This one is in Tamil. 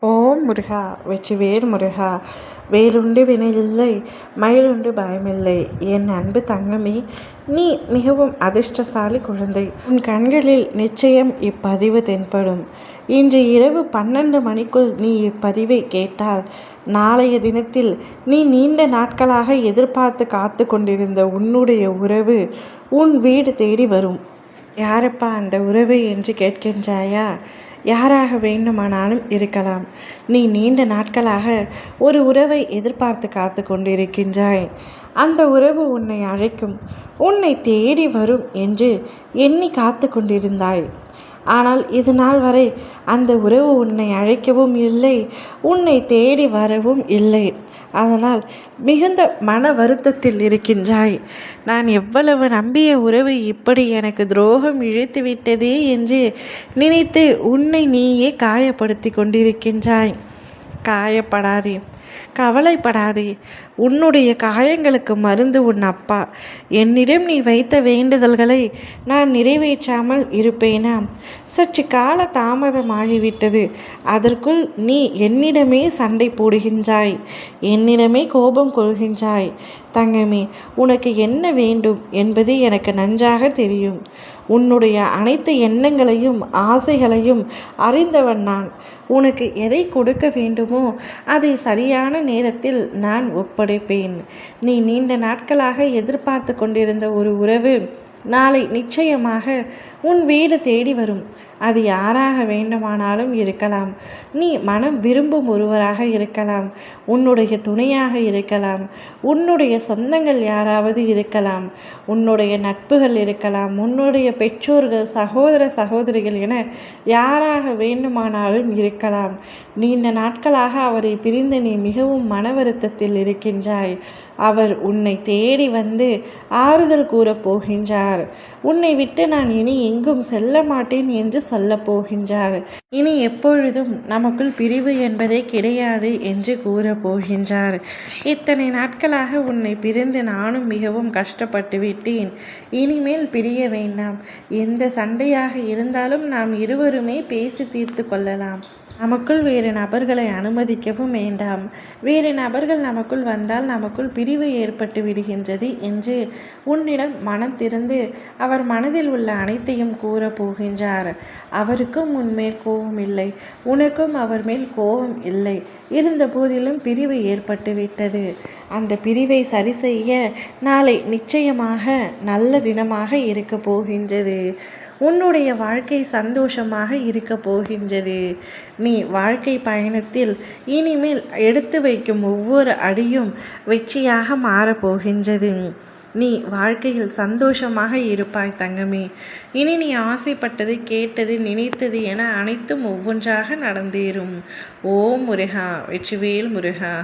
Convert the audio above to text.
ஓம் முருகா வெற்றிவேல் முருகா. வேலுண்டு வினையில்லை, மயிலுண்டு பயமில்லை. என் அன்பு தங்கமே, நீ மிகவும் அதிர்ஷ்டசாலி குழந்தை. உன் கண்களில் நிச்சயம் இப்பதிவு தென்படும். இன்று இரவு 12 மணிக்குள் நீ இப்பதிவை கேட்டால், நாளைய தினத்தில் நீ நீண்ட நாட்களாக எதிர்பார்த்து காத்து கொண்டிருந்த உன்னுடைய உறவு உன் வீடு தேடி வரும். யாரப்பா அந்த உறவு என்று கேட்கின்றாயா? யாராக வேண்டுமானாலும் இருக்கலாம். நீ நீண்ட நாட்களாக ஒரு உறவை எதிர்பார்த்து காத்து கொண்டிருக்கின்றாய். அந்த உறவு உன்னை அழைக்கும், உன்னை தேடி வரும் என்று எண்ணி காத்து கொண்டிருந்தாய். ஆனால் இது நாள் வரை அந்த உறவு உன்னை அழைக்கவும் இல்லை, உன்னை தேடி வரவும் இல்லை. அதனால் மிகுந்த மன வருத்தத்தில் இருக்கின்றாய். நான் எவ்வளவு நம்பிய உறவு இப்படி எனக்கு துரோகம் இழைத்து விட்டதே என்று நினைத்து உன்னை நீயே காயப்படுத்தி கொண்டிருக்கின்றாய். காயப்படாதே, கவலைப்படாதே. உன்னுடைய காயங்களுக்கு மருந்து உன் அப்பா. என்னிடம் நீ வைத்த வேண்டுதல்களை நான் நிறைவேற்றாமல் இருப்பேனா? சற்று கால தாமதமாகிவிட்டது. அதற்குள் நீ என்னிடமே சண்டை போடுகின்றாய், என்னிடமே கோபம் கொள்கின்றாய். தங்கமே, உனக்கு என்ன வேண்டும் என்பது எனக்கு நன்றாக தெரியும். உன்னுடைய அனைத்து எண்ணங்களையும் ஆசைகளையும் அறிந்தவன் நான். உனக்கு எதை கொடுக்க வேண்டுமோ அதை சரியான நேரத்தில் நான் ஒப்படைப்பேன். நீ நீண்ட நாட்களாக எதிர்பார்த்து கொண்டிருந்த ஒரு உறவு நாளை நிச்சயமாக உன் வீடு தேடி வரும். அது யாராக வேண்டுமானாலும் இருக்கலாம். நீ மனம் விரும்பும் ஒருவராக இருக்கலாம், உன்னுடைய துணையாக இருக்கலாம், உன்னுடைய சொந்தங்கள் யாராவது இருக்கலாம், உன்னுடைய நட்புகள் இருக்கலாம், உன்னுடைய பெற்றோர்கள், சகோதர சகோதரிகள் என யாராக வேண்டுமானாலும் இருக்கலாம். நீண்ட நாட்களாக அவரை பிரிந்து நீ மிகவும் மன வருத்தத்தில் இருக்கின்றாய். அவர் உன்னை தேடி வந்து ஆறுதல் கூறப் போகின்றார். உன்னை விட்டு நான் இனி எங்கும் செல்ல மாட்டேன் என்று சொல்லப் போகின்றார். இனி எப்பொழுதும் நமக்குள் பிரிவு என்பதே கிடையாது என்று கூறப் போகின்றார். இத்தனை நாட்களாக உன்னை பிரிந்து நானும் மிகவும் கஷ்டப்பட்டு விட்டேன். இனிமேல் பிரிய வேண்டாம். எந்த சண்டையாக இருந்தாலும் நாம் இருவருமே பேசி தீர்த்து கொள்ளலாம். நமக்குள் வேறு நபர்களை அனுமதிக்கவும் வேண்டாம். வேறு நபர்கள் நமக்குள் வந்தால் நமக்குள் பிரிவு ஏற்பட்டு விடுகின்றது என்று உன்னிடம் மனம் திறந்து அவர் மனதில் உள்ள அனைத்தையும் கூற போகின்றார். அவருக்கும் உன்மேல் கோபம் இல்லை, உனக்கும் அவர் மேல் கோபம் இல்லை. இருந்த போதிலும் பிரிவு ஏற்பட்டு விட்டது. அந்த பிரிவை சரி செய்ய நாளை நிச்சயமாக நல்ல தினமாக இருக்க போகின்றது. உன்னுடைய வாழ்க்கை சந்தோஷமாக இருக்க போகின்றது. நீ வாழ்க்கை பயணத்தில் இனிமேல் எடுத்து வைக்கும் ஒவ்வொரு அடியும் வெற்றியாக மாறப்போகின்றது. நீ வாழ்க்கையில் சந்தோஷமாக இருப்பாய் தங்கமே. இனி நீ ஆசைப்பட்டது, கேட்டது, நினைத்தது என அனைத்தும் ஒவ்வொன்றாக நடந்தேறும். ஓம் முருகா வெற்றிவேல் முருகா.